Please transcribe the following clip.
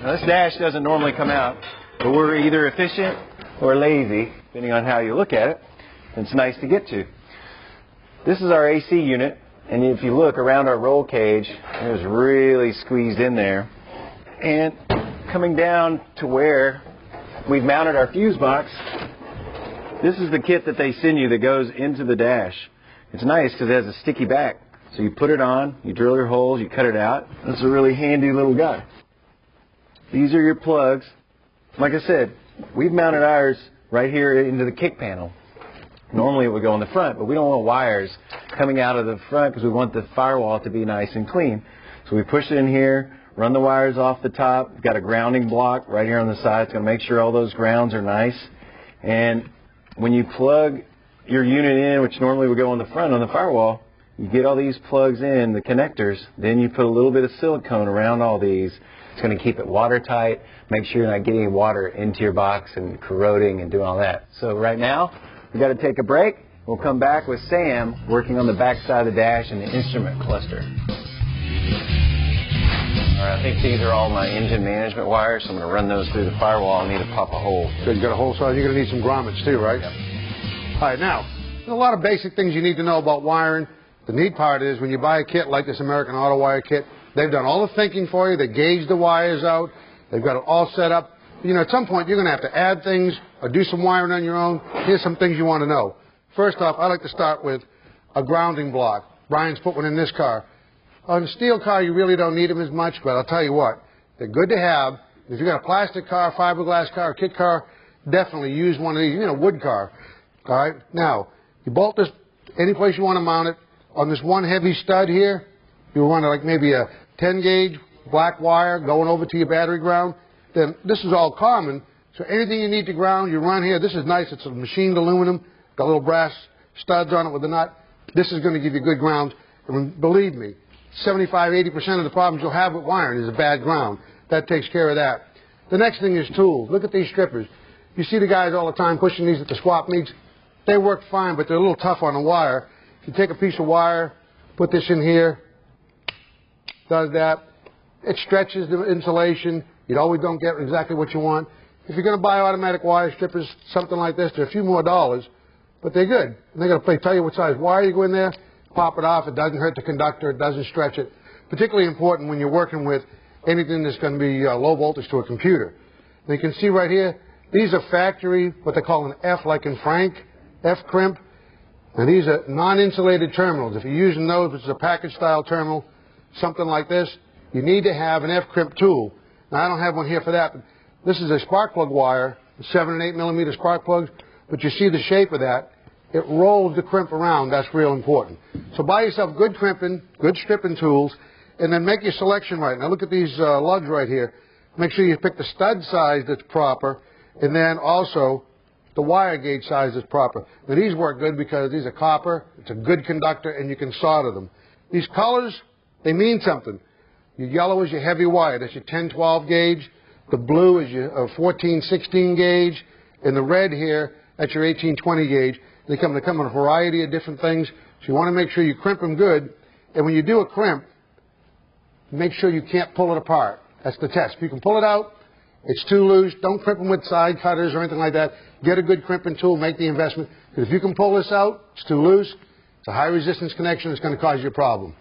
Now, this dash doesn't normally come out, but we're either efficient or lazy, depending on how you look at it. It's nice to get to. This is our AC unit, and if you look around our roll cage, it was really squeezed in there. And coming down to where we've mounted our fuse box, this is the kit that they send you that goes into the dash. It's nice because it has a sticky back. So you put it on, you drill your holes, you cut it out. It's a really handy little guy. These are your plugs. Like I said, we've mounted ours right here into the kick panel. Normally it would go in the front, but we don't want wires coming out of the front because we want the firewall to be nice and clean. So we push it in here, run the wires off the top. We've got a grounding block right here on the side. It's going to make sure all those grounds are nice. And when you plug your unit in, which normally would go on the front on the firewall, you get all these plugs in, the connectors, then you put a little bit of silicone around all these. It's going to keep it watertight, make sure you're not getting water into your box and corroding and doing all that. So right now, we've got to take a break. We'll come back with Sam working on the back side of the dash and the instrument cluster. All right, I think these are all my engine management wires, so I'm going to run those through the firewall. I need to pop a hole. Good, you got a hole size. You're going to need some grommets too, right? Yep. All right, now, there's a lot of basic things you need to know about wiring. The neat part is when you buy a kit like this American Autowire kit, they've done all the thinking for you. They gauge the wires out. They've got it all set up. You know, at some point, you're going to have to add things or do some wiring on your own. Here's some things you want to know. First off, I like to start with a grounding block. Brian's put one in this car. On a steel car, you really don't need them as much, but I'll tell you what, they're good to have. If you've got a plastic car, fiberglass car, kit car, definitely use one of these, wood car. All right? Now, you bolt this any place you want to mount it. On this one heavy stud here, you run like maybe a 10-gauge black wire going over to your battery ground. Then this is all common, so anything you need to ground, you run here. This is nice. It's a machined aluminum, got little brass studs on it with a nut. This is going to give you good ground. And believe me, 75–80% of the problems you'll have with wiring is a bad ground. That takes care of that. The next thing is tools. Look at these strippers. You see the guys all the time pushing these at the swap meets. They work fine, but they're a little tough on the wire. If you take a piece of wire, put this in here, does that. It stretches the insulation. You always don't get exactly what you want. If you're going to buy automatic wire strippers, something like this, they're a few more dollars, but they're good. And they're going to tell you what size wire you go in there, pop it off. It doesn't hurt the conductor. It doesn't stretch it. Particularly important when you're working with anything that's going to be low voltage to a computer. And you can see right here, these are factory, what they call an F, like in Frank, F crimp. And these are non-insulated terminals. If you're using those, which is a package-style terminal, something like this, you need to have an F-crimp tool. Now, I don't have one here for that, but this is a spark plug wire, 7 and 8 millimeter spark plugs, but you see the shape of that. It rolls the crimp around. That's real important. So buy yourself good crimping, good stripping tools, and then make your selection right. Now, look at these lugs right here. Make sure you pick the stud size that's proper, and then also the wire gauge size is proper. Now, these work good because these are copper. It's a good conductor, and you can solder them. These colors, they mean something. Your yellow is your heavy wire. That's your 10-12 gauge. The blue is your 14-16 gauge. And the red here, that's your 18-20 gauge. They come in a variety of different things. So you want to make sure you crimp them good. And when you do a crimp, make sure you can't pull it apart. That's the test. If you can pull it out, it's too loose. Don't crimp them with side cutters or anything like that. Get a good crimping tool. Make the investment. Because if you can pull this out, it's too loose. It's a high resistance connection. It's going to cause you a problem.